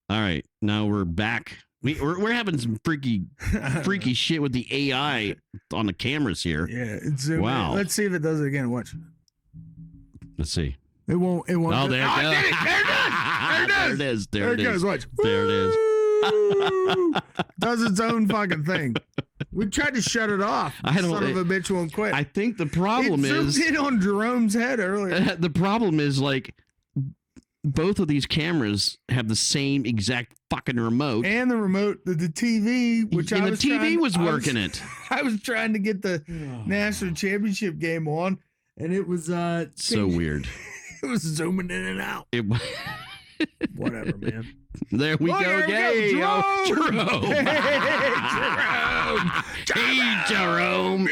All right, now we're back. We're having some freaky shit with the AI on the cameras here. Yeah, it's wow. Let's see if it does it again. Watch. Let's see. It won't. Oh, there it goes. There it is. There it is. Watch. There it is. Does its own fucking thing. We tried to shut it off. Son of a bitch won't quit. I think the problem is it on Jerome's head earlier. The problem is like both of these cameras have the same exact fucking remote, and the remote, the TV, which and I the TV was working it. I was trying to get the national championship game on, and it was so weird. It was zooming in and out. Whatever, man. There we go. Yay, Jerome. Hey, Jerome.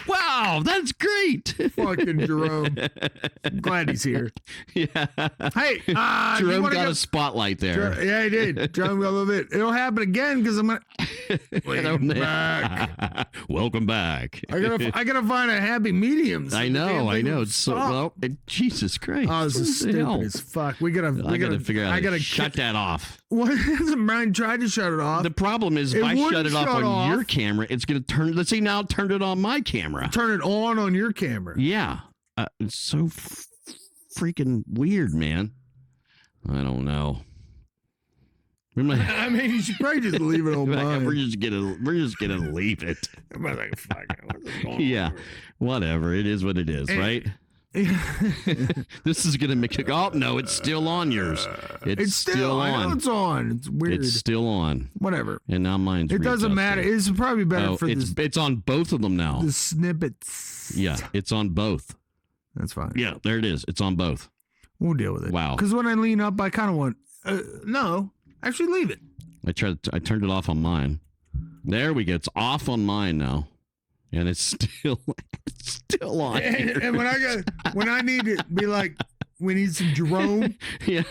Wow, that's great. Fucking Jerome. I'm glad he's here. Yeah. Hey, Jerome got a spotlight there. Yeah, he did. Jerome got a little bit. It'll happen again because I'm gonna back. Welcome back. I gotta find a happy medium. I know. It's so well. Jesus Christ. Oh, this is stupid as fuck. I gotta figure out. I gotta shut that off. What? Brian tried to shut it off. The problem is, if I shut it off on your camera, it's gonna turn. Let's see now. Turn it on my camera. Turn it on your camera. Yeah. It's so freaking weird, man. I don't know. I mean, you should probably just leave it on mine. We're just gonna leave it. Like, fuck, yeah, whatever. It is what it is, right? This is gonna make it. Oh no, it's still on yours. It's still on. I know it's on. It's weird. It's still on. Whatever. And now mine's. It doesn't matter. It's probably better for this. It's on both of them now. The snippets. Yeah, it's on both. That's fine. Yeah, there it is. It's on both. We'll deal with it. Wow. Because when I lean up, I kind of want. No, actually, leave it. I turned it off on mine. There we go. It's off on mine now. And it's still on. And when I need to be like, we need some Jerome. Yeah.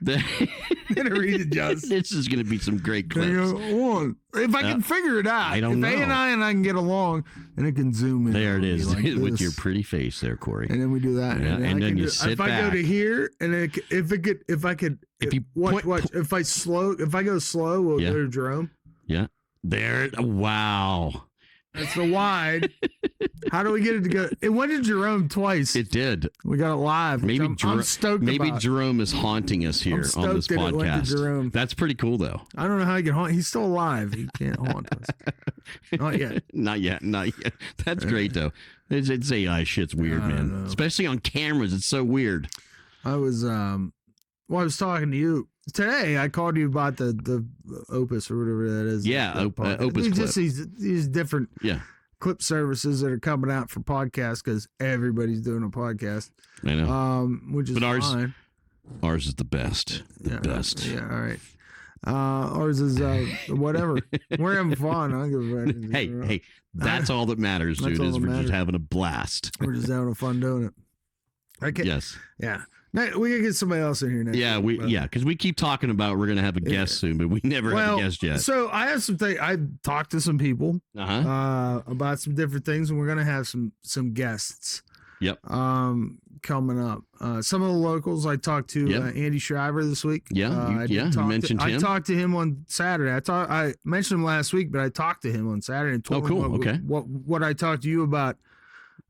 Gonna read it, just. This is gonna be some great clips. If I can figure it out. I don't know. If A and I can get along, and it can zoom in. There it is, like with your pretty face there, Corey. And then we do that. Yeah, and then you sit if back. I go to here, and if I go slow, we'll go to Jerome. Yeah. There. Wow. That's the wide. How do we get it to go? It went to Jerome twice. It did. We got it live. Maybe I'm stoked maybe about. Jerome is haunting us here on this podcast. It went to Jerome. That's pretty cool, though. I don't know how he can haunt. He's still alive. He can't haunt us. Not yet. Not yet. That's great, though. It's AI shit's weird, man. Especially on cameras. It's so weird. I was talking to you today. I called you about the Opus or whatever that is. Yeah, Opus clip. Just these different clip services that are coming out for podcasts because everybody's doing a podcast. I know. Which is fine. Ours is the best. The best. Yeah, all right. Ours is whatever. We're having fun. I don't give a fuck. Hey, that's all that matters, dude. Is we're just having a blast. We're just having a fun doing it. Okay. Yes. Yeah. Now, we gotta get somebody else in here next. Yeah, because we keep talking about we're gonna have a guest soon, but we never have a guest yet. So I have some things. I talked to some people about some different things, and we're gonna have some guests. Yep. Coming up. Some of the locals I talked to Andy Shriver this week. Yeah. You mentioned him. I talked to him on Saturday. I mentioned him last week, but I talked to him on Saturday and told him what I talked to you about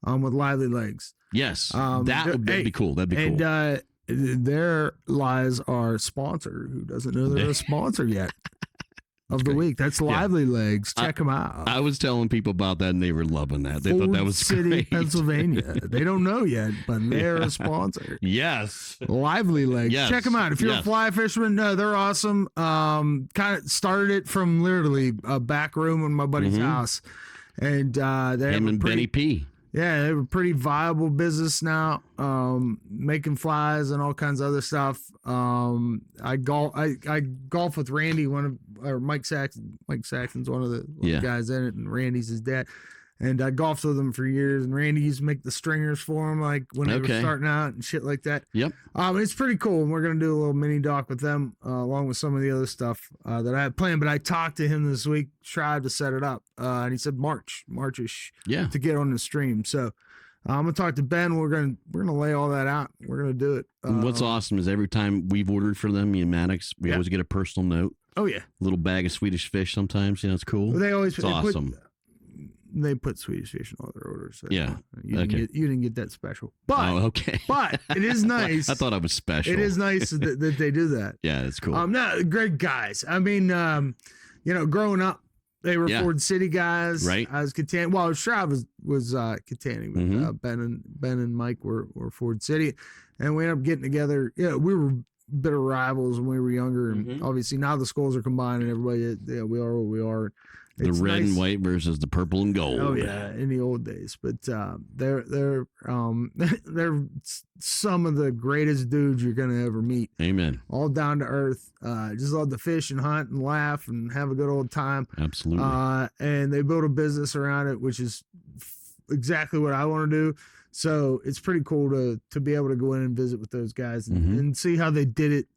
with Lively Legs. Yes, that'd be cool. That'd be cool. And there lies our sponsor, who doesn't know they're a sponsor yet of the week. That's Lively Legs. Check them out. I was telling people about that, and they were loving that. They thought that was City, great. Pennsylvania. They don't know yet, but they're a sponsor. Yes, Lively Legs. Yes. Check them out. If you're a fly fisherman, they're awesome. Kind of started it from literally a back room in my buddy's house, and him and Benny P. Yeah, they have a pretty viable business now, making flies and all kinds of other stuff. I golf with Randy, Mike Saxon. Mike Saxon's one of the guys in it, and Randy's his dad. And I golfed with him for years, and Randy used to make the stringers for him, like when they were starting out and shit like that. Yep. It's pretty cool, and we're gonna do a little mini doc with them, along with some of the other stuff that I had planned. But I talked to him this week, tried to set it up, and he said Marchish, to get on the stream. So I'm gonna talk to Ben. We're gonna lay all that out. We're We're gonna do it. And what's awesome is every time we've ordered for them, me and Maddox, we always get a personal note. Oh yeah, a little bag of Swedish fish. Sometimes, it's cool. They always it's awesome. They put Swedish fish in all their orders. So yeah, you didn't get that special, but okay. But it is nice. I thought I was special. It is nice that they do that. Yeah, it's cool. No, great guys. I mean, growing up, they were Ford City guys. Right. I was Kittanning. Well, Shrav was Kittanning, but Ben and Mike were Ford City, and we ended up getting together. Yeah, we were bitter rivals when we were younger, and obviously now the schools are combined, and everybody, we are what we are. It's the red and white versus the purple and gold. Oh yeah, in the old days. But they're some of the greatest dudes you're gonna ever meet. Amen. All down to earth. Just love to fish and hunt and laugh and have a good old time. Absolutely. And they built a business around it, which is exactly what I want to do. So it's pretty cool to be able to go in and visit with those guys and see how they did it.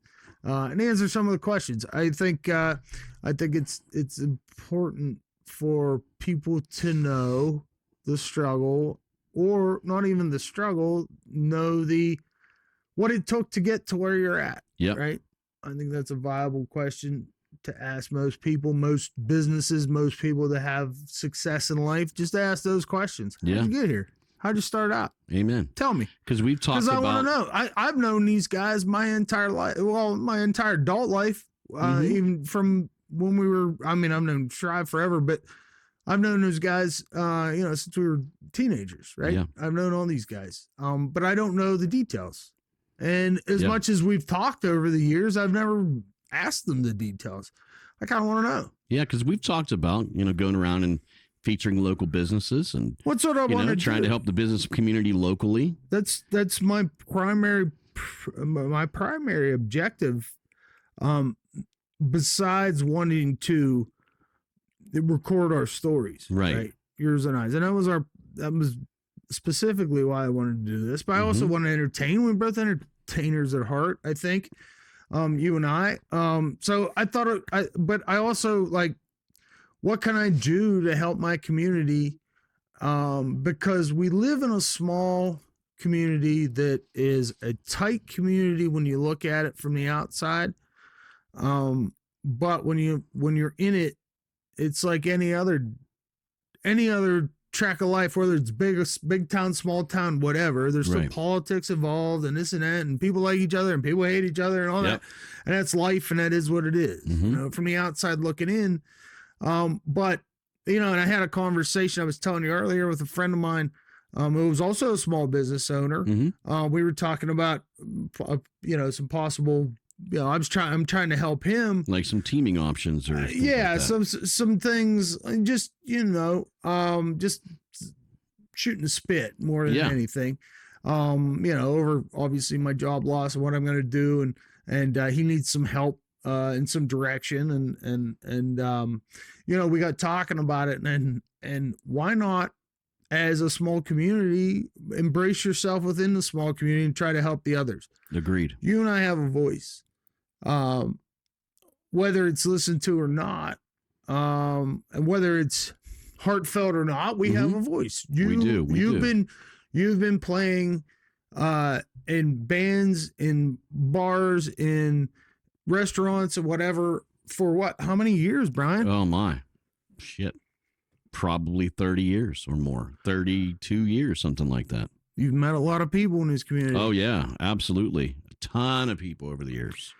And answer some of the questions. I think it's important for people to know the struggle, or not even the struggle, know what it took to get to where you're at. Yeah. Right. I think that's a viable question to ask most people, most businesses, most people that have success in life. Just ask those questions. Yeah. How'd you get here? How'd you start out? Amen. Tell me. Because we've talked about... Because I want to know. I've known these guys my entire life. Well, my entire adult life. Even from when we were... I mean, I've known Shrive forever, but I've known those guys, since we were teenagers, right? Yeah. I've known all these guys. But I don't know the details. And as much as we've talked over the years, I've never asked them the details. I kind of want to know. Yeah, because we've talked about, going around and featuring local businesses and what's what I want to trying to help the business community locally. That's my primary objective. Besides wanting to record our stories, right? Yours and I's, and that was specifically why I wanted to do this. But I also want to entertain. We're both entertainers at heart, I think. You and I. So I thought, but I also like, what can I do to help my community? Because we live in a small community that is a tight community when you look at it from the outside. But when you're in it, it's like any other track of life, whether it's big town, small town, whatever. There's still politics involved and this and that, and people like each other and people hate each other and all that. And that's life, and that is what it is. From the outside looking in. But and I had a conversation I was telling you earlier with a friend of mine, who was also a small business owner. We were talking about, some possible, I'm trying to help him, like some teaming options or like some things, just just shooting the spit more than anything. Over obviously my job loss and what I'm going to do, and he needs some help in some direction, and we got talking about it, and why not, as a small community, embrace yourself within the small community and try to help the others. Agreed. You and I have a voice, whether it's listened to or not, and whether it's heartfelt or not, we have a voice. We do. You've been playing in bands, in bars, in restaurants, or whatever, for what? How many years, Brian? Oh my shit. Probably 30 years or more. 32 years, something like that. You've met a lot of people in this community. Oh yeah, absolutely. A ton of people over the years.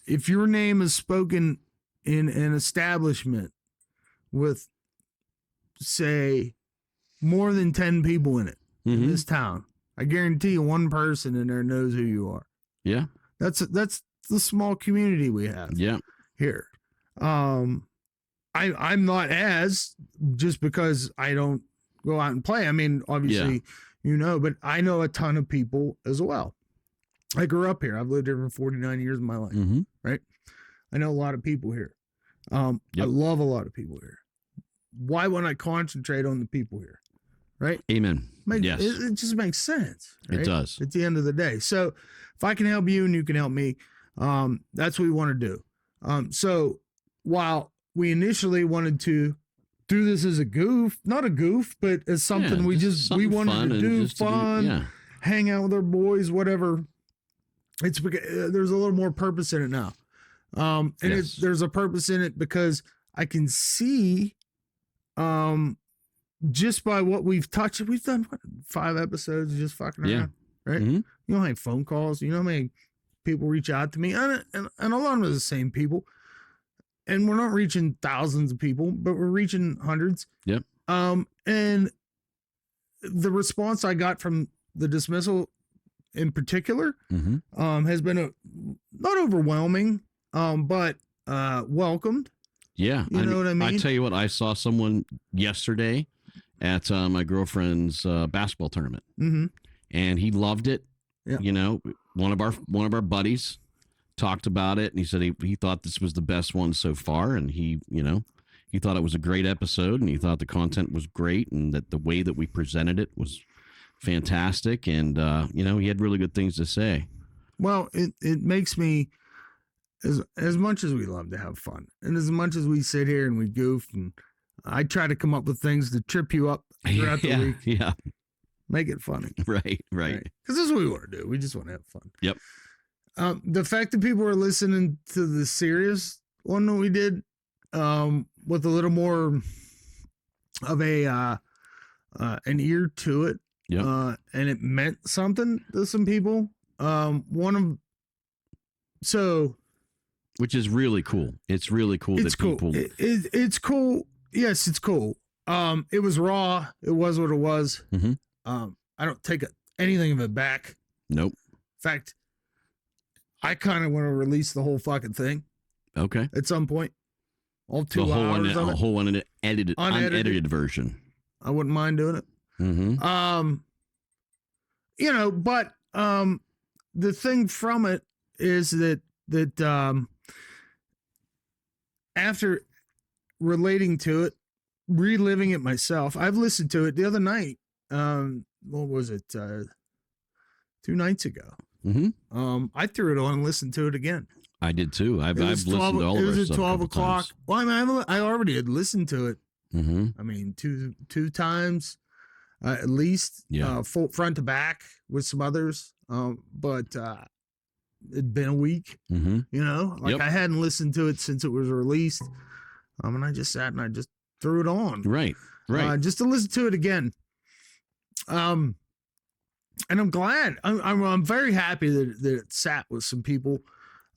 If your name is spoken in an establishment with, say, more than 10 people in it, in this town, I guarantee you one person in there knows who you are. Yeah. That's the small community we have here. I'm not just because I don't go out and play. I mean, obviously, but I know a ton of people as well. I grew up here. I've lived here for 49 years of my life, right? I know a lot of people here. I love a lot of people here. Why wouldn't I concentrate on the people here, right? Amen. Yes. It just makes sense. Right? It does. At the end of the day. So if I can help you and you can help me, that's what we want to do. So while we initially wanted to do this as a goof, not a goof, but as something we wanted to do, fun, hang out with our boys, whatever it's because there's a little more purpose in it now. And Yes. there's a purpose in it because I can see, just by what we've touched, we've done 5 episodes just fucking around, right? Mhm. You know how many phone calls, you know how many people reach out to me, and a lot of them are the same people. And we're not reaching thousands of people, but we're reaching hundreds. Yep. And the response I got from the dismissal in particular, has been not overwhelming, but welcomed. Yeah. You know what I mean? I tell you what, I saw someone yesterday at my girlfriend's basketball tournament, and he loved it. Yeah. You know, one of our buddies talked about it, and he said he thought this was the best one so far, and he thought it was a great episode, and he thought the content was great, and that the way that we presented it was fantastic, and he had really good things to say. Well, it makes me, as much as we love to have fun, and as much as we sit here and we goof, and I try to come up with things to trip you up throughout the week. Yeah. Make it funny. Right. Because this is what we want to do. We just want to have fun. Yep. The fact that people are listening to the serious one that we did, with a little more of an ear to it, and it meant something to some people. Which is really cool. It's really cool. It's cool. People... It's cool. Yes, it's cool. It was raw. It was what it was. I don't take anything of it back. Nope. In fact, I kind of want to release the whole fucking thing. Okay. At some point. All 2 hours of it. A whole unedited version. I wouldn't mind doing it. But the thing from it is that after relating to it, reliving it myself, I've listened to it the other night. What was it? 2 nights ago. I threw it on and listened to it again. I did too. I've listened to all of it. It was at 12 o'clock. Times. Well, I mean, I already had listened to it. Mm-hmm. I mean, two times at least. Yeah. Full front to back with some others. But it'd been a week. Mm-hmm. You know, like Yep. I hadn't listened to it since it was released. And I just sat and I just threw it on. Right. Right. Just to listen to it again. And I'm glad. I'm very happy that it sat with some people.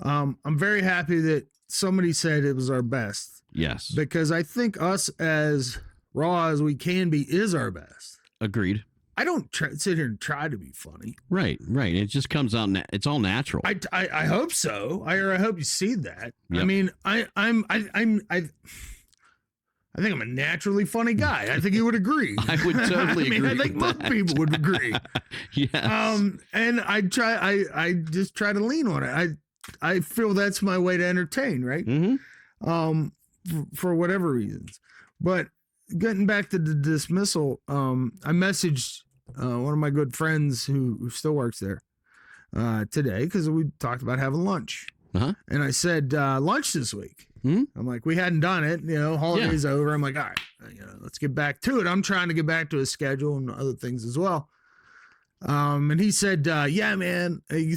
I'm very happy that somebody said it was our best. Yes. Because I think us as raw as we can be is our best. Agreed. I don't sit here and try to be funny. Right. Right. It just comes out. It's all natural. I hope so. I hope you see that. Yep. I mean, I think I'm a naturally funny guy. I think you would agree. I would totally agree. I think most people would agree. Yes. And I just try to lean on it. I feel that's my way to entertain, right? Mm-hmm. For whatever reasons. But getting back to the dismissal, I messaged one of my good friends who still works there today because we talked about having lunch. Uh-huh. And I said, lunch this week. Hmm? I'm like, we hadn't done it, holidays over. I'm like, all right, let's get back to it. I'm trying to get back to a schedule and other things as well. And he said, yeah, man, he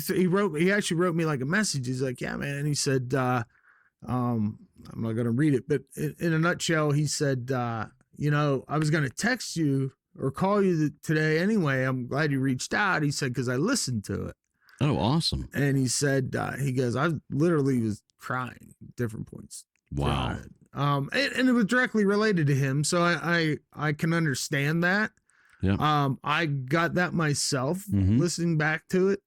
actually wrote me like a message. He's like, yeah, man. And he said, I'm not going to read it, but in a nutshell, he said, I was going to text you or call you today anyway. I'm glad you reached out. He said, cause I listened to it. Oh, awesome. And he said, he goes, I literally was crying at different points. Wow. And it was directly related to him. So I can understand that. Yeah. I got that myself listening back to it.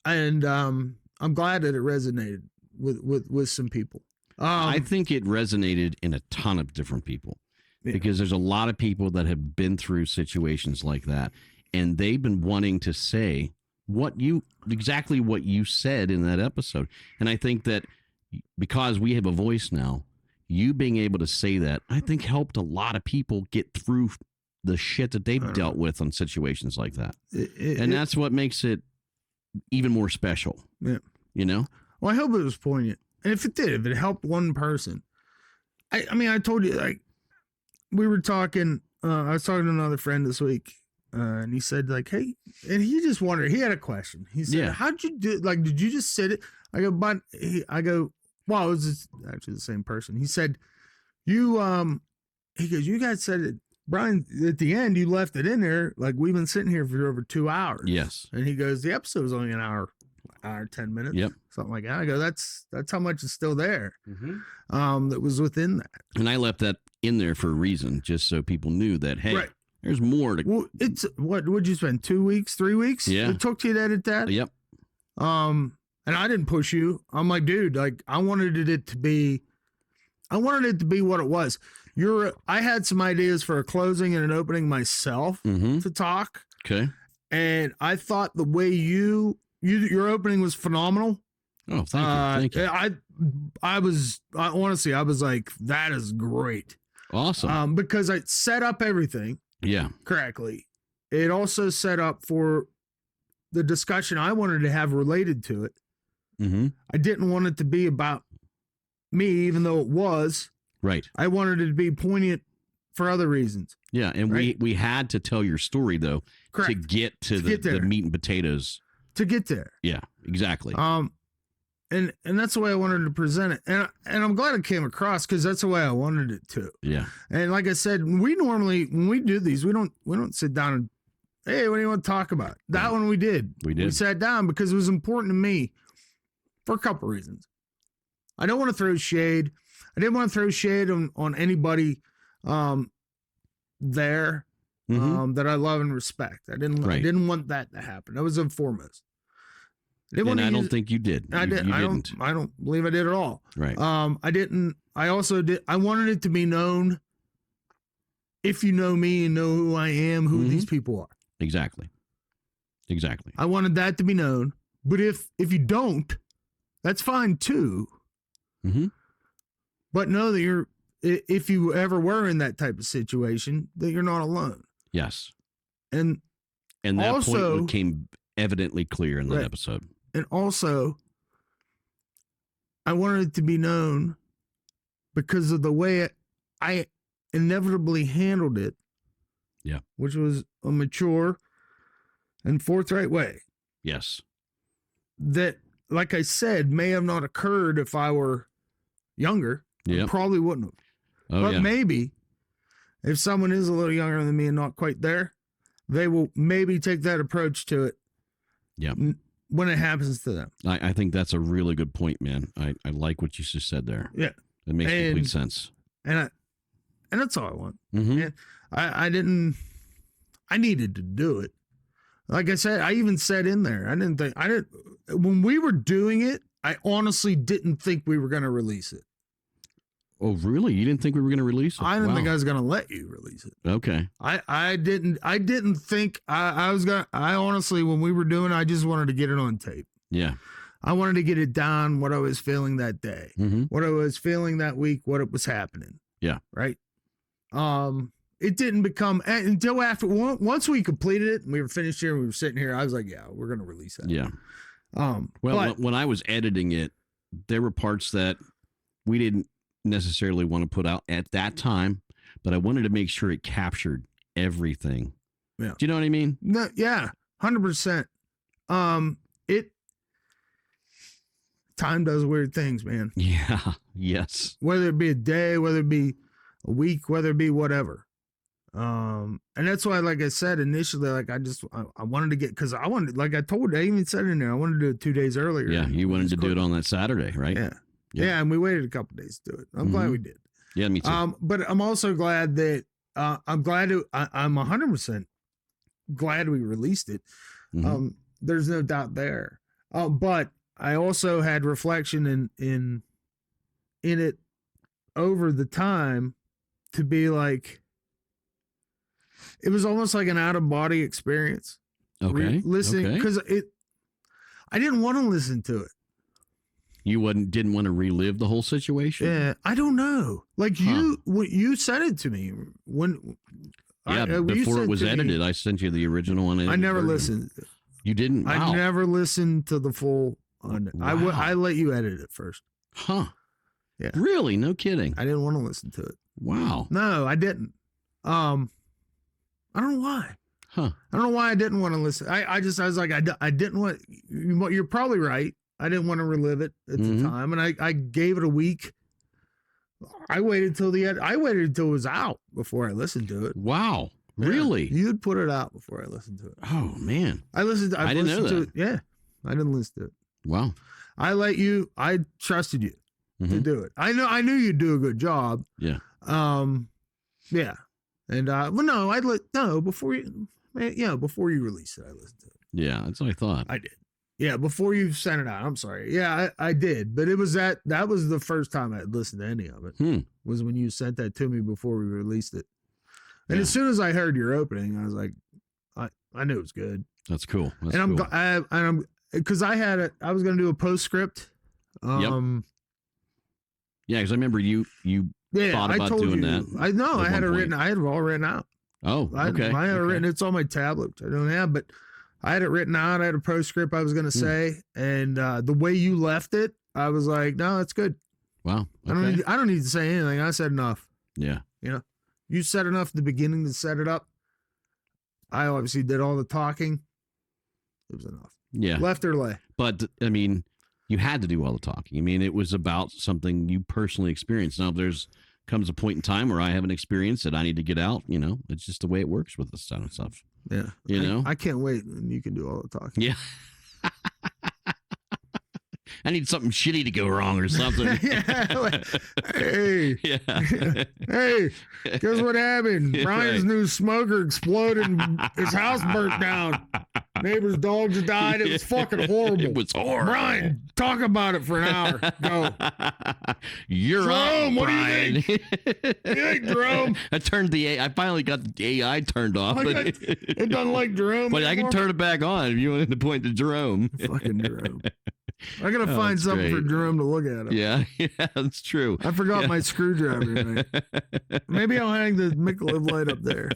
And I'm glad that it resonated with some people. I think it resonated in a ton of different people because there's a lot of people that have been through situations like that. And they've been wanting to say exactly what you said in that episode. And I think that because we have a voice now, you being able to say that, I think helped a lot of people get through the shit that they've dealt with on situations like that. And that's what makes it even more special. Yeah. Well, I hope it was poignant. And if it helped one person, I mean, I told you, like, we were talking, I was talking to another friend this week, and he said like, hey, and he just wondered. He had a question. He said, Yeah. how'd you do? Like, did you just sit it? I go, but I go, well, it was just actually the same person. He said, you he goes, you guys said it, Brian, at the end you left it in there like we've been sitting here for over 2 hours. Yes. And he goes, the episode was only an hour 10 minutes. Yep. Something like that. I go, that's how much is still there. Mm-hmm. That was within that. And I left that in there for a reason, just so people knew that, hey, Right. there's more to. Well, it's what would you spend 2 weeks, 3 weeks? Yeah. It took you to edit that. Yep. And I didn't push you. I'm like, dude, like I wanted it to be what it was. I had some ideas for a closing and an opening myself Mm-hmm. to talk. Okay. And I thought the way your opening was phenomenal. Oh, thank you. I was like, that is great. Awesome. Because I set up everything Yeah. correctly. It also set up for the discussion I wanted to have related to it. Mm-hmm. I didn't want it to be about me, even though it was. Right. I wanted it to be poignant for other reasons. Yeah, and Right. we had to tell your story though Correct. to get to the there. meat and potatoes. To get there. Yeah, exactly. And that's the way I wanted to present it. And I'm glad it came across because that's the way I wanted it to. Yeah. And like I said, we normally, when we do these, we don't sit down and, hey, what do you want to talk about? That one we did. We did. We sat down because it was important to me for a couple reasons. I don't want to throw shade. I didn't want to throw shade on anybody there Mhm. that I love and respect. I Right. didn't want that to happen. That was the foremost. And I don't think you did. I You didn't. I don't believe I did at all. Right. I didn't. I also did. I wanted it to be known. If you know me and know who I am, who Mhm. these people are. Exactly. Exactly. I wanted that to be known. But if you don't, that's fine too. Mm-hmm. But know that if you ever were in that type of situation, that you're not alone. Yes. And And that also, point became evidently clear in that Right. episode. And also, I wanted it to be known because of the way I inevitably handled it. Yeah. Which was a mature and forthright way Yes. that, like I said, may have not occurred if I were younger. Yeah. Probably wouldn't have. Oh, But yeah. maybe if someone is a little younger than me and not quite there, they will maybe take that approach to it. Yeah. When it happens to them. I think that's a really good point, man. I like what you just said there. Yeah. It makes And- complete sense. And that's all I want. Mm-hmm. And I needed to do it. Like I said, I even said in there, when we were doing it, I honestly didn't think we were going to release it. Oh, really? You didn't think we were going to release it? I didn't think Wow. I was going to let you release it. Okay. I didn't think I was going to, I honestly, when we were doing it, I just wanted to get it on tape. Yeah. I wanted to get it down, what I was feeling that day, Mm-hmm. what I was feeling that week, what it was happening. Yeah. Right. It didn't become until after once we completed it and we were finished here and we were sitting here, I was like, yeah, we're going to release that. Yeah. Well, Well, when I was editing it, there were parts that we didn't necessarily want to put out at that time, but I wanted to make sure it captured everything. Yeah. Do you know what I mean? no, yeah, 100%. Time does weird things, man. Yeah. Yes. Whether it be a day, whether it be a week, whether it be whatever. And that's why, like I said initially, like I wanted to get, because I wanted, like I told you, I even said in there, I wanted to do it 2 days earlier. Yeah. You wanted to do it on that Saturday, right? Yeah. Yeah. Yeah, and we waited a couple days to do it. I'm glad Mhm. we did. Yeah. Me too. But I'm also glad that I'm 100% glad we released it. Mhm. There's no doubt there. But I also had reflection in it over the time to be like, it was almost like an out of body experience. Okay. Listening, Okay. because I didn't want to listen to it. You didn't want to relive the whole situation? Yeah, I don't know. Like Huh. you said it to me when. Yeah, you before said it was to me- edited, I sent you the original one. I never version. listened. You didn't? Wow. I never listened to the full. Wow. I let you edit it first. Huh. Yeah. Really? No kidding. I didn't want to listen to it. Wow. No, I didn't. I don't know why. Huh. I don't know why I didn't want to listen. I was like, I didn't want. You're probably right. I didn't want to relive it at the time, and I gave it a week. I waited till the end. I waited until it was out before I listened to it. Wow. Yeah. Really? You'd put it out before I listened to it. Oh man. I listened. I didn't know to that. it. Yeah, I didn't listen to it. Wow. I trusted you to do it. I knew you'd do a good job. Yeah. Yeah. And before you released it, I listened to it. Yeah, that's what I thought. I did. Yeah, before you sent it out. I'm sorry. Yeah, I did. But it was that was the first time I had listened to any of it. Was when you sent that to me before we released it. And as soon as I heard your opening, I was like, I knew it was good. That's cool. That's and cool. I'm because I was going to do a postscript. Yeah, because I remember you thought about doing that. I know. I had it written. I had it all written out. Oh, okay. I had it written. It's on my tablet, which I don't have, but I had it written out. I had a postscript I was going to say, and the way you left it, I was like, no, that's good. Wow. Okay. I don't need to say anything. I said enough. Yeah. You said enough at the beginning to set it up. I obviously did all the talking. It was enough. Yeah. Left or lay. But I mean, you had to do all the talking. I mean, it was about something you personally experienced. Now, comes a point in time where I have an experience that I need to get out. It's just the way it works with this kind of stuff. Yeah. I can't wait, and you can do all the talking. Yeah. I need something shitty to go wrong or something. Hey. Yeah. Hey, guess what happened? Brian's new smoker exploded and his house burnt down. Neighbor's dogs died. It was fucking horrible. It was horrible. Brian, talk about it for an hour. Go. You're Jerome, up, what Brian. do you think? What do you think, Jerome? I finally got the AI turned off. It doesn't like Jerome But anymore? I can turn it back on if you want to point to Jerome. Fucking Jerome. I gotta find something for Jerome to look at him. Yeah, that's true. I forgot my screwdriver. Mate. Maybe I'll hang the Michelob light up there.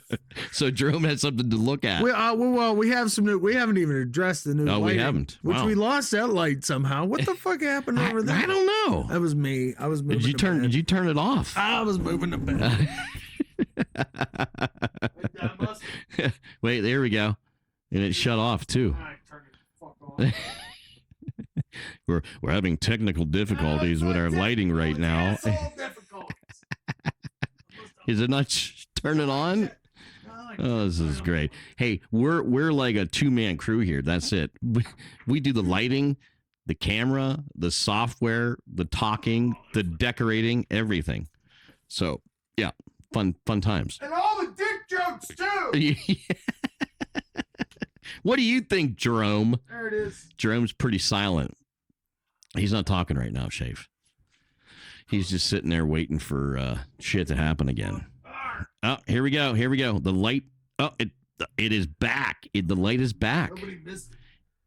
So Jerome has something to look at. We have some new. We haven't even addressed the new. No, lighting, we haven't. Which Wow. we lost that light somehow. What the fuck happened over there? I don't know. That was me. I was moving. Did you turn it off? I was moving the bed. Wait, there we go. And it shut off too. We're having technical difficulties with our lighting right now. Is it not turning on? Oh, this is great. Hey, we're like a two-man crew here. That's it. We do the lighting, the camera, the software, the talking, the decorating, everything. So yeah, fun times. And all the dick jokes too. What do you think, Jerome? There it is. Jerome's pretty silent. He's not talking right now, Shave. He's just sitting there waiting for shit to happen again. Oh, here we go. The light. Oh, it is back. The light is back. Nobody missed it.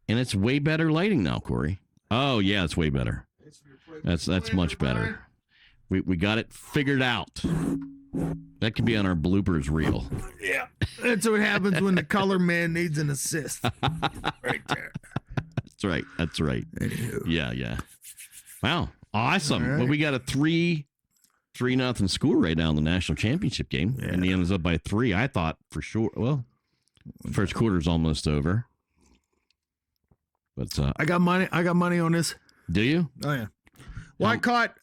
And it's way better lighting now, Corey. Oh, yeah, it's way better. That's much better. We got it figured out. That could be on our bloopers reel. Yeah. That's what happens when the color man needs an assist. Right there. That's right. Anywho. Yeah. Wow. Awesome. Right. Well, we got a 3-0 score right now in the national championship game. Yeah. And the end is up by 3. I thought for sure. Well, first quarter's almost over. But I got money on this. do you? Oh yeah. Well, I caught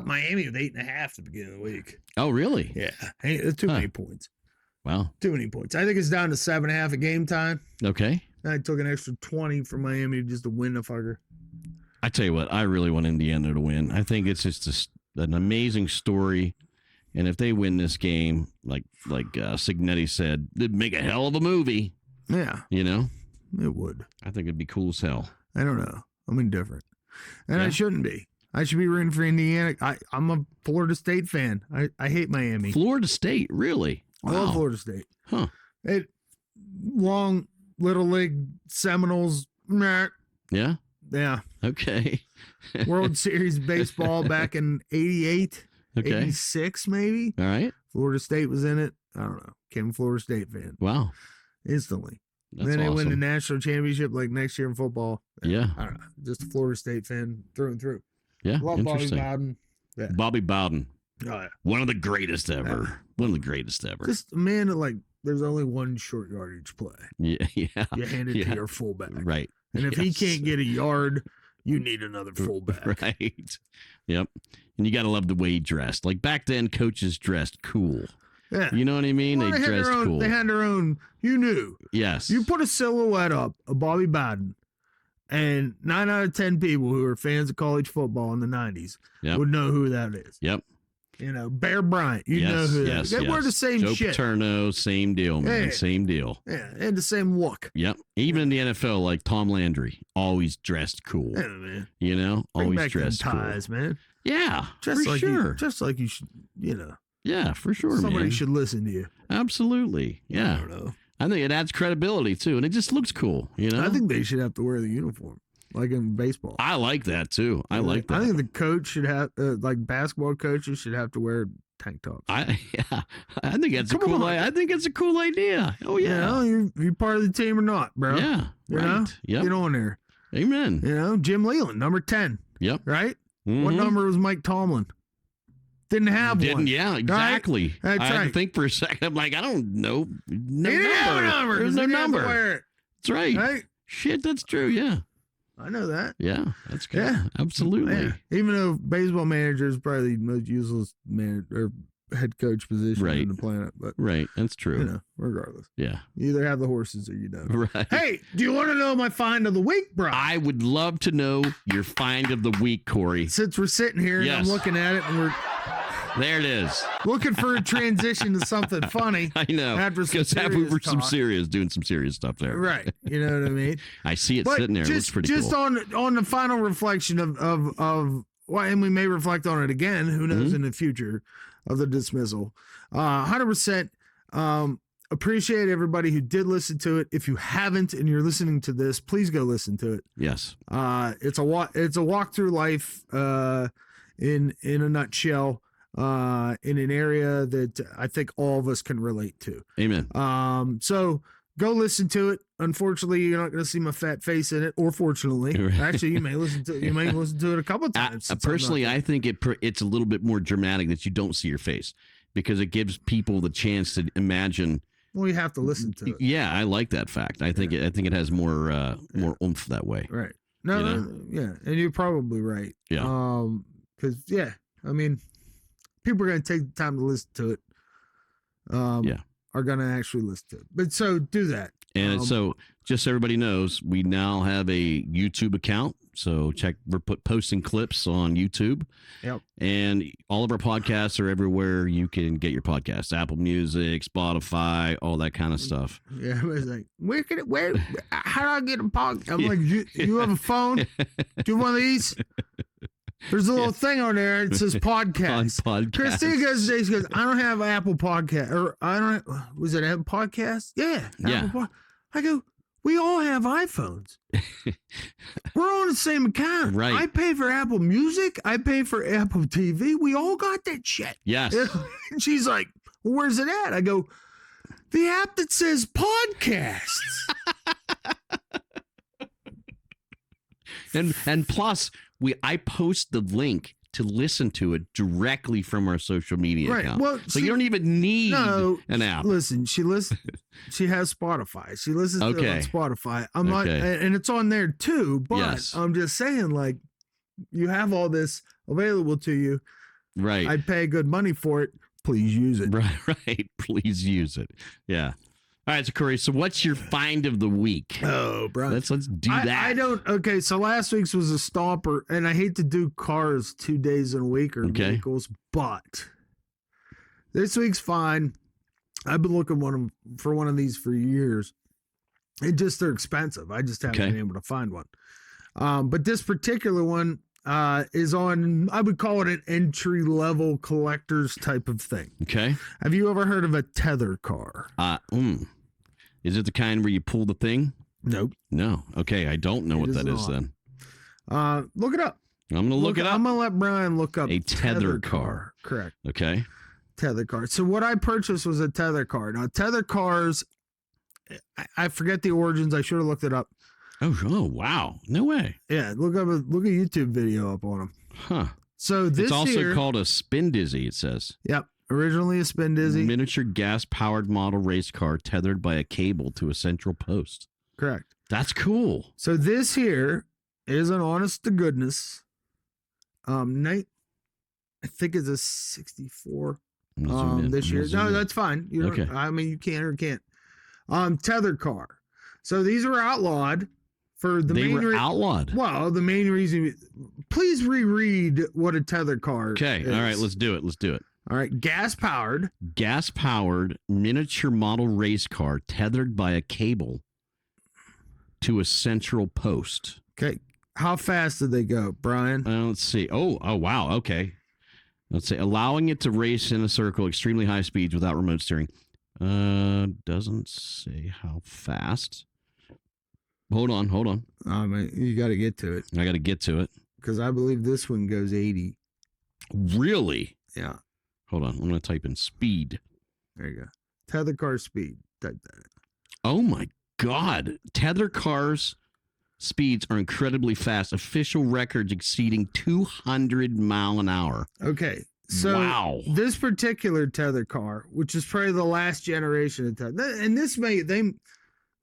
Miami with 8.5 at the beginning of the week. Oh, really? Yeah. Hey, that's too many points. Wow. Too many points. I think it's down to 7.5 at game time. Okay. I took an extra 20 from Miami just to win the fucker. I tell you what, I really want Indiana to win. I think it's just an amazing story. And if they win this game, like Signetti said, they'd make a hell of a movie. Yeah. It would. I think it'd be cool as hell. I don't know. I'm indifferent. And Yeah. I shouldn't be. I should be rooting for Indiana. I'm a Florida State fan. I hate Miami. Florida State, really? I love Florida State. Huh. Long Little League Seminoles. Meh. Yeah? Yeah. Okay. World Series baseball back in 88, Okay. 86 maybe. All right. Florida State was in it. I don't know. Became a Florida State fan Wow. instantly. That's then they awesome. win the national championship like next year in football. Yeah. I don't know. Just a Florida State fan through and through. Yeah. Love Bobby Interesting. Bowden. Bobby Bowden. Oh, yeah. One of the greatest ever. One of the greatest ever. Just a man that like there's only one short yardage play. Yeah. You hand it to your fullback. Right. And if he can't get a yard, you need another fullback. Right. Yep. And you got to love the way he dressed. Like back then, coaches dressed cool. Yeah. You know what I mean? Well, they dressed cool. They had their own. You knew. Yes. You put a silhouette up of Bobby Bowden, and 9 out of 10 people who are fans of college football in the 90s would know who that is. Yep. You know, Bear Bryant. You know who that is. They wear the same Joe shit. Paterno, same deal, man. Yeah. Same deal. Yeah, and the same look. Yep. Even in the NFL, like Tom Landry, always dressed cool. Yeah, man. You know, Bring always back dressed them ties, cool. man. Yeah, Just for like sure. just like you should, you know. Yeah, for sure, Somebody man. should listen to you. Absolutely. Yeah. I don't know. I think it adds credibility too, and it just looks cool. You know. I think they should have to wear the uniform, like in baseball. I like that too. I like that. I think the coach should have, like basketball coaches should have to wear tank tops. I think that's a cool. I think it's a cool idea. Oh yeah. You know, you're part of the team or not, bro. Yeah. You Right. know? Yep. Get on there. Amen. You know, Jim Leland, number 10. Yep. Right? Mhm. What number was Mike Tomlin? Didn't have one. Yeah, exactly. Right? I had to think for a second. I'm like, I don't know. No He didn't have a number. There's no He didn't have to number. wear it. That's right. Right? Shit, that's true. Yeah. I know that. Yeah. That's good. Yeah. Absolutely. Yeah. Even though baseball manager is probably the most useless or head coach position Right. on the planet, but Right. That's true. you know, regardless, Yeah. you either have the horses or you don't. Right. Hey, do you want to know my find of the week, bro? I would love to know your find of the week, Corey. Since we're sitting here and I'm Yes. looking at it and we're There it is. looking for a transition to something funny. I know. After some Because we serious were some talk. serious, doing some serious stuff there. Right. You know what I mean? I see it But sitting there. It looks pretty just cool. on the final reflection of well, and we may reflect on it again, who knows, Mm-hmm. in the future of the dismissal. 100% appreciate everybody who did listen to it. If you haven't and you're listening to this, please go listen to it. Yes. It's a walk through life in a nutshell, in an area that I think all of us can relate to. Amen. So go listen to it. Unfortunately, you're not going to see my fat face in it, or fortunately, Right. actually, you may listen to it a couple of times. since I'm Personally, not- I think it's a little bit more dramatic that you don't see your face because it gives people the chance to imagine. well, you have to listen to it, Yeah, I like that fact. I think it has more oomph that way. right? No, You know? yeah, and you're probably right. Yeah. Because I mean, people are going to take the time to listen to it. Yeah. Are going to actually listen to it, but so do that. And so, just so everybody knows, we now have a YouTube account. So we're posting clips on YouTube. Yep. And all of our podcasts are everywhere you can get your podcasts: Apple Music, Spotify, all that kind of stuff. Yeah, I was like, how do I get a podcast? I'm like, you have a phone? Do you have one of these? There's a little thing on there. It says podcast. Podcast. Christine goes, she goes, I don't have Apple Podcast, or I don't. Was it Apple Podcast? Yeah. Yeah. I go, we all have iPhones. We're on the same account. Right. I pay for Apple Music. I pay for Apple TV. We all got that shit. Yes. And she's like, well, where's it at? I go, the app that says podcasts. And plus, I post the link to listen to it directly from our social media Right. account. Well, so you don't even need an app. Listen, she has Spotify. She listens to it on Spotify. I'm not, and it's on there too. But Yes. I'm just saying, like, you have all this available to you. Right. I pay good money for it. Please use it. Right. Please use it. Yeah. All right, so Corey, so what's your find of the week? Oh, bro. Let's do that. I don't. Okay, so last week's was a stomper, and I hate to do cars 2 days in a week or vehicles, but this week's fine. I've been looking for one of these for years. They're expensive. I just haven't been able to find one. But this particular one is on, I would call it an entry level collector's type of thing. Okay. Have you ever heard of a Tether car? Is it the kind where you pull the thing? Nope. No. Okay, I don't know what that is then. Look it up. I'm going to look it up. I'm going to let Brian look up a Tether car. Correct. Okay. Tether car. So what I purchased was a Tether car. Now, Tether cars, I forget the origins. I should have looked it up. Oh, wow. No way. Yeah, look a YouTube video up on them. Huh. So this it's also here, called a spindizzy, it says. Yep. Originally a spindizzy. Miniature gas-powered model race car tethered by a cable to a central post. Correct. That's cool. So this here is an honest to goodness. I think it's a 64. This year. No, that's fine. You Okay. I mean, you can or can't. Tether car. So these are outlawed for the They main were outlawed. Well, the main reason. Please reread what a tether car. Okay. is. All right. Let's do it. All right. Gas powered. Gas-powered miniature model race car tethered by a cable to a central post. Okay. How fast did they go, Brian? Let's see. Oh, wow. Okay. Let's say allowing it to race in a circle, extremely high speeds without remote steering. Doesn't say how fast. Hold on. You got to get to it I got to get to it. because I believe this one goes 80. Really? Yeah. Hold on. I'm going to type in speed. There you go. Tether car speed. Type that in. Oh my God. Tether cars speeds are incredibly fast. Official records exceeding 200 mile an hour. Okay. So wow. This particular tether car, which is probably the last generation of tether, and this they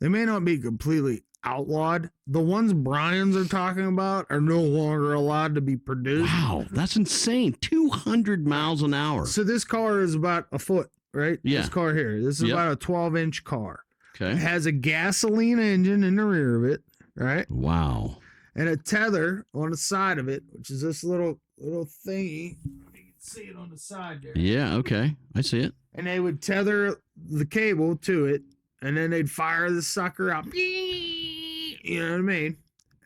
may not be completely outlawed. The ones Brian's are talking about are no longer allowed to be produced. Wow, that's insane. 200 miles an hour. So this car is about a foot, right? Yeah. This car here. This is about a 12-inch car. Okay. It has a gasoline engine in the rear of it, right? Wow. And a tether on the side of it, which is this little thingy. You can see it on the side there. Yeah, okay. I see it. And they would tether the cable to it, and then they'd fire the sucker up. You know what I mean?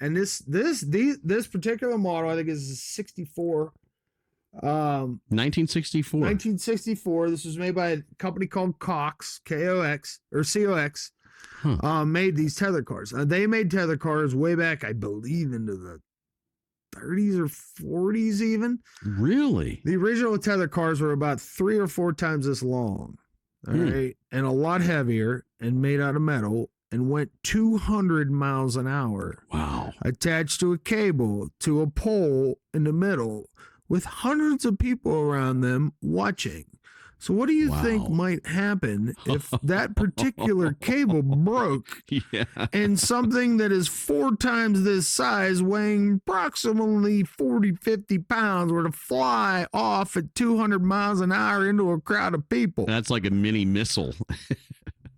And this particular model, I think, is a 64. 1964. 1964. This was made by a company called Cox, K-O-X, or C-O-X. Huh. Made these tether cars. They made tether cars way back, I believe, into the 30s or 40s even. Really? The original tether cars were about 3 or 4 times this long. All right. And a lot heavier and made out of metal and went 200 miles an hour. Wow. Attached to a cable to a pole in the middle with hundreds of people around them watching. So what do you think might happen if that particular cable broke and something that is 4 times this size, weighing approximately 40, 50 pounds, were to fly off at 200 miles an hour into a crowd of people? That's like a mini missile.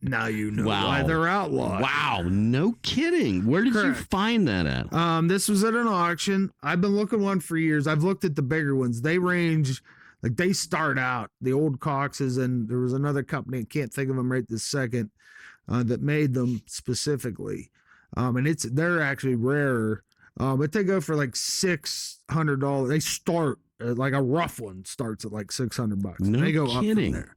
Now you know why they're outlawed. Wow, no kidding. Where did you find that at? This was at an auction. I've been looking one for years. I've looked at the bigger ones. They range... Like they start out, the old Coxes, and there was another company, I can't think of them right this second, that made them specifically. And they're actually rarer, but they go for like $600. They start like a rough one starts at like $600. No they go kidding. up from there.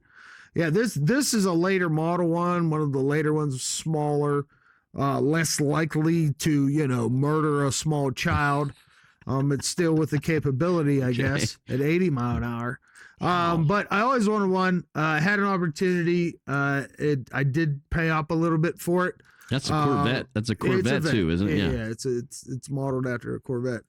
Yeah, this is a later model one of the later ones, smaller, less likely to murder a small child. It's still with the capability, I guess, at 80 mile an hour. But I always wanted one. Had an opportunity. I did pay up a little bit for it. That's a Corvette. That's a Corvette too, isn't it? Yeah, it's modeled after a Corvette.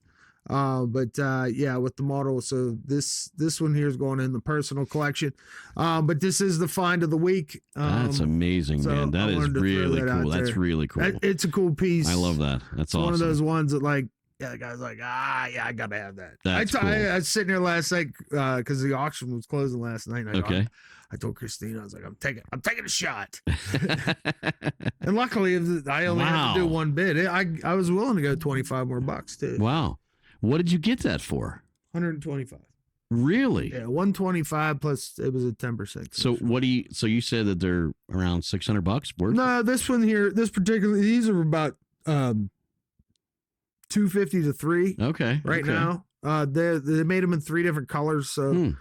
With the model. So this one here is going in the personal collection. But this is the find of the week. That's amazing, man. That is really cool. That's really cool. It's a cool piece. I love that. That's awesome. One of those ones that the guy's like, I gotta have that. That's cool. I was sitting there last night because the auction was closing last night. And I told Christina, I was like, I'm taking a shot. And luckily, I only had to do one bid. I was willing to go 25 more bucks too. Wow, what did you get that for? 125. Really? Yeah, 125 plus it was a 10%. So So you said that they're around $600 worth? No, this one here, these are about 250 to 3. Okay. Right now, they made them in 3 different colors. So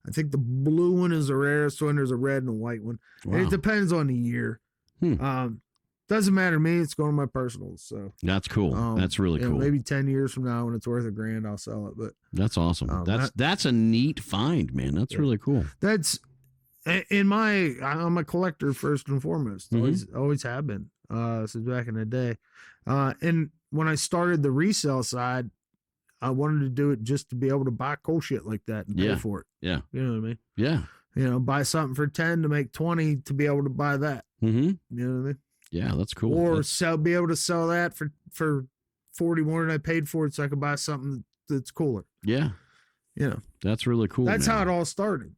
I think the blue one is the rarest one. There's a red and a white one. Wow. And it depends on the year. Doesn't matter to me. It's going to my personals. So that's cool. That's really cool. Maybe 10 years from now, when it's worth $1,000, I'll sell it. But that's awesome. That's a neat find, man. That's really cool. That's I'm a collector first and foremost. Always have been since back in the day. And when I started the resale side, I wanted to do it just to be able to buy cool shit like that and pay for it. Yeah. You know what I mean? Yeah. buy something for 10 to make 20 to be able to buy that. Mm-hmm. You know what I mean? Yeah, that's cool. Or That's, be able to sell that for 40 more than I paid for it, so I could buy something that's cooler. yeah, that's really cool. That's man. how it all started.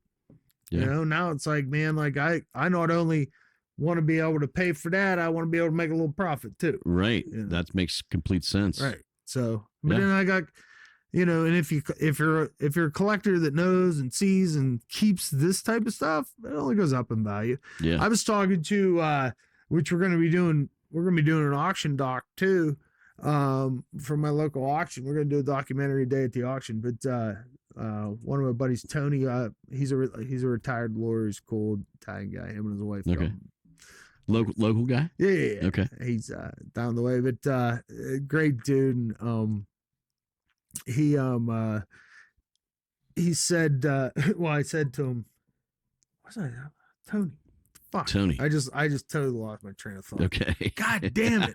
Yeah. Now it's like, man, like I not only want to be able to pay for that, I want to be able to make a little profit too. Right. That makes complete sense. Right. So, but then I got, and if you're a collector that knows and sees and keeps this type of stuff, it only goes up in value. Yeah. I was talking to, which we're going to be doing an auction doc too, for my local auction. We're going to do a documentary day at the auction, but, one of my buddies, Tony, he's a retired lawyer. He's a cool Italian guy. Him and his wife. Okay. Local guy? Yeah. Okay. He's down the way, but great dude. And he said, well, I said to him, what's that? Tony. Fuck. Tony. I just totally lost my train of thought. Okay. God damn it.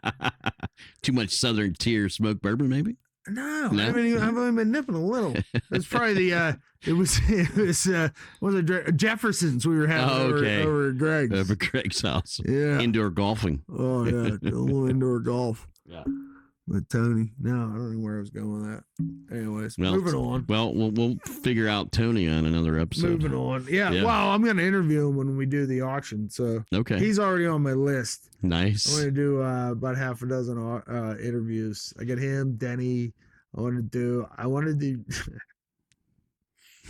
Too much Southern Tier smoked bourbon, maybe? No? I've only been nipping a little. It's probably it was Jefferson's we were having over at Greg's. Over Greg's house. Yeah. Indoor golfing. Oh yeah, a little indoor golf. Yeah. But Tony, no, I don't know where I was going with that. Anyways, moving on. Well, we'll figure out Tony on another episode. Moving on. Yeah. Well, I'm going to interview him when we do the auction. So okay, he's already on my list. Nice. I'm going to do about half a dozen interviews. I got him, Denny. I want to do.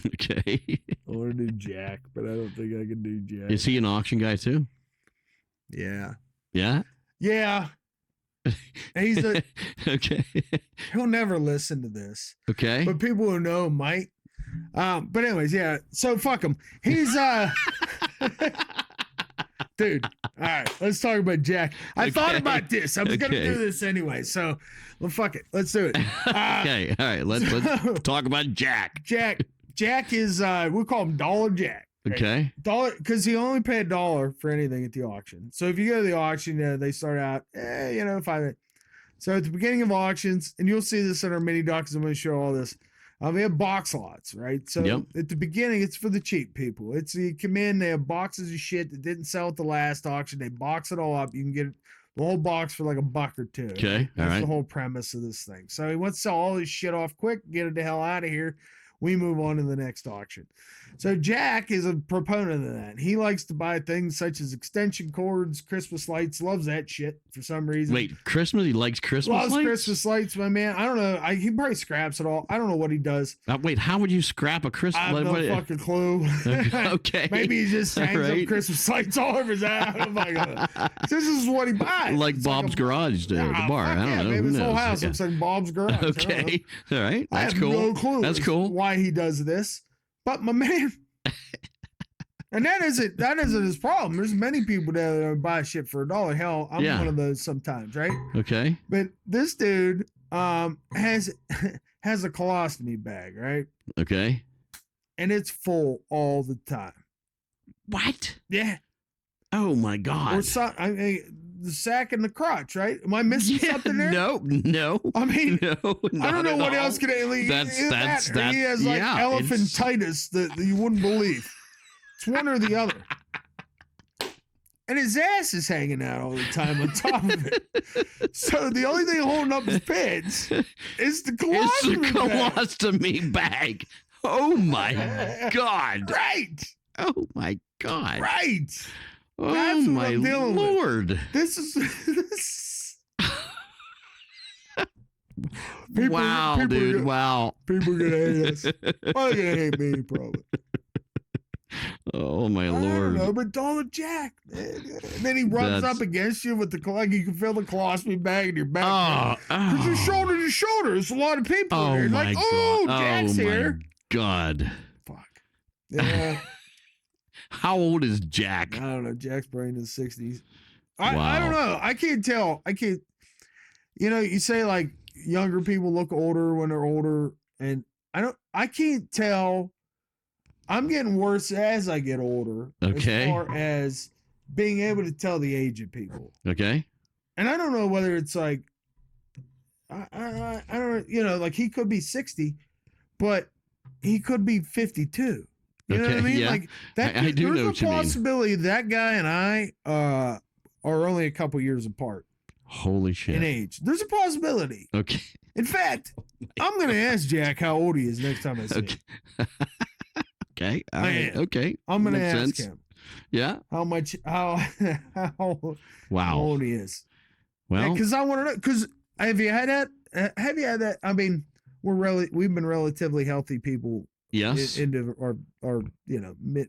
Okay. I want to do Jack, but I don't think I can do Jack. Is he an auction guy too? Yeah. Yeah. Yeah. He's okay. He'll never listen to this. Okay. But people who know might. But anyways, yeah. So fuck him. He's dude. All right, let's talk about Jack. I thought about this. I was gonna do this anyway. So, well, fuck it. Let's do it. Okay. All right. Let's talk about Jack. Jack is we call him Dollar Jack. Right? Okay. Dollar, because he only paid $1 for anything at the auction. So if you go to the auction, they start out, $5. So at the beginning of auctions, and you'll see this in our mini docs, I'm going to show all this. We have box lots, right? So at the beginning, it's for the cheap people. It's you come in, they have boxes of shit that didn't sell at the last auction. They box it all up. You can get the whole box for like $1 or $2. Okay. That's the whole premise of this thing. So he wants to sell all his shit off quick, get it the hell out of here. We move on to the next auction. So Jack is a proponent of that. He likes to buy things such as extension cords, Christmas lights, loves that shit for some reason. Wait, Christmas? He likes Christmas lights? Loves Christmas lights, my man. I don't know. He probably scraps it all. I don't know what he does. Wait, how would you scrap a Christmas light? I have no fucking clue. Okay. Maybe he just hangs up Christmas lights all over his house. Oh my God. This is what he buys. Like it's Bob's garage, the bar. I don't know. Maybe his whole knows? house looks like Bob's garage. Okay. All right. That's I have cool. no clue. That's cool. Why he does this. But my man, and that isn't his problem. There's many people that buy shit for $1. Hell, I'm one of those sometimes, right? Okay. But this dude has a colostomy bag, right? Okay. And it's full all the time. What? Yeah. Oh my God. Or the sack and the crotch, right? Am I missing something there? No. I mean, no. I don't know what else could That's he has like elephantitis that you wouldn't believe. It's one or the other. And his ass is hanging out all the time on top of it. So the only thing holding up his pants is the colostomy bag. Oh my God. Right. Oh my God. Right. Oh That's my Lord. With. This is wow, dude. Wow. People are gonna hate us. Well, they're gonna hate me, probably. Oh my Lord. I don't know, but Dollar Jack, man. And then he runs up against you with the you can feel the colostomy bag in your back. Because you're shoulder to shoulder. There's a lot of people there. My God. Jack's here. God. Fuck. Yeah. How old is Jack? I don't know. Jack's probably in his 60s. I don't know. I can't tell. You say like younger people look older when they're older, and I can't tell. I'm getting worse as I get older. Okay. As far as being able to tell the age of people. Okay. And I don't know whether it's like, I don't, like he could be 60, but he could be 52. You know what I Okay, mean? yeah. Like that. I do know There's what a you mean. possibility that guy and I are only a couple years apart Holy in shit. age. There's a possibility. Okay. In fact, I'm gonna ask Jack how old he is next time I see him. Okay. Okay. All I right. am. Okay. I'm gonna Makes ask sense. him Yeah. how Wow. old he is. Well, Because I want to know. Because have you had that? Have you had that? I mean, we've been relatively healthy people yes. into our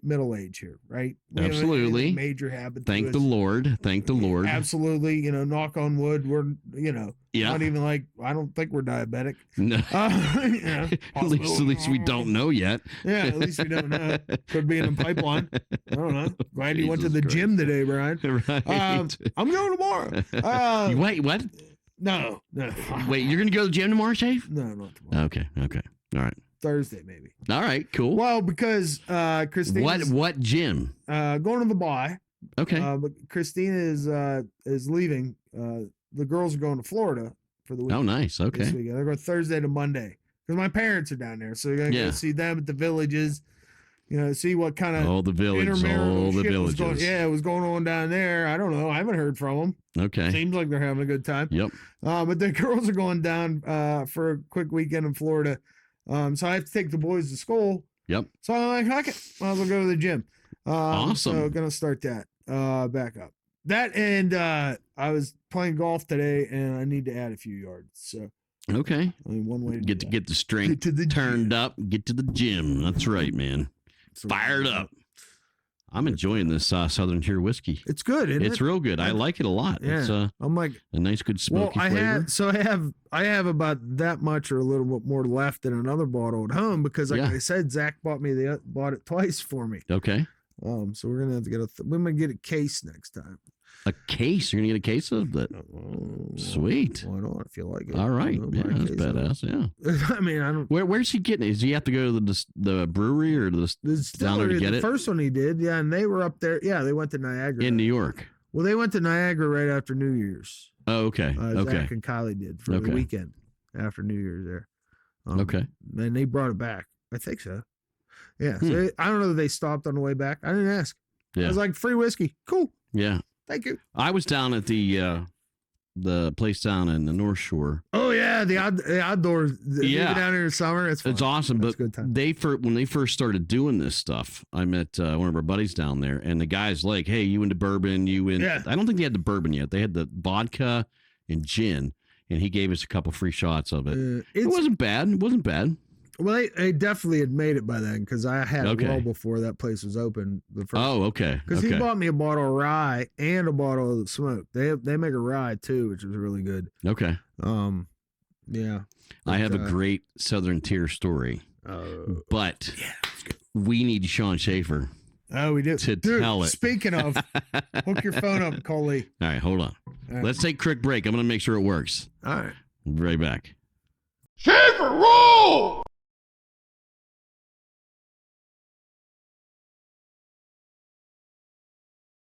middle age here, right? We haven't had Absolutely. anything major habit. Thank the Lord. Thank the Lord. Absolutely. Knock on wood. We're Yeah. not even like, I don't think we're diabetic. No. At least we don't know yet. Yeah, at least we don't know. Could be in the pipeline. I don't know. Glad you went to the Jesus gym today, Brian. Right. I'm going tomorrow. You wait, what? No. Wait, you're going to go to the gym tomorrow, Shave? No, not tomorrow. Okay. All right. Thursday, maybe. All right, cool. Well, because Christine What gym? going to the Y. Okay. But Christina is leaving. The girls are going to Florida for the week. Oh, nice. This Okay. weekend. They're going Thursday to Monday because my parents are down there, so you're gonna Yeah. go see them at the villages. See what kind of All the village, intermarital all the shit was villages. it was going on down there. I don't know. I haven't heard from them. Okay. Seems like they're having a good time. Yep. But the girls are going down for a quick weekend in Florida. So I have to take the boys to school. Yep. So I'm like, okay, might as well go to the gym. Awesome. So gonna start that back up. That and I was playing golf today, and I need to add a few yards. So Okay. I mean, one way to Get the strength to the turned gym. up. Get to the gym. That's right, man. So, Fired up. I'm enjoying this Southern Tier whiskey. It's good. Isn't It's it? real good. I like it a lot. Yeah. It's I'm like, a nice, good smoky I flavor. have about that much or a little bit more left in another bottle at home because, like Yeah. I said, Zach bought it twice for me. Okay. So we're gonna have to get we might get a case next time. A case. You're gonna get a case of that. Sweet. Why not? If you like it. All right. Buy Yeah, a that's case of it. badass. Yeah. I mean, I don't. Where's he getting it? Does he have to go to the brewery or The down there to distillery, get the it? first one he did, yeah, and they were up there. Yeah, they went to Niagara. In New York? Well, they went to Niagara right after New Year's. Oh, okay. Okay. Zach and Kylie did for the weekend after New Year's there. Okay. And they brought it back. I think so. Yeah. So I don't know if they stopped on the way back. I didn't ask. Yeah. I was like, free whiskey. Cool. Yeah. Thank you. I was down at the place down in the North Shore. Oh yeah, the outdoors. Yeah. Down here in the summer. It's awesome. That's But a good time. when they first started doing this stuff, I met one of our buddies down there, and the guy's like, "Hey, you into bourbon? Yeah. I don't think they had the bourbon yet. They had the vodka and gin, and he gave us a couple free shots of it. It wasn't bad. It wasn't bad. Well, they definitely had made it by then because I had Okay. it well before that place was open. The first. Oh, okay. Because he bought me a bottle of rye and a bottle of smoke. They make a rye too, which is really good. Okay. Yeah. I have a great Southern Tier story, but we need Sean Shaffer. Oh, we do. To Dude, tell it. Speaking of, hook your phone up, Coley. All right, hold on. All right. Let's take a quick break. I'm going to make sure it works. All right. Be right back. Shaffer, roll!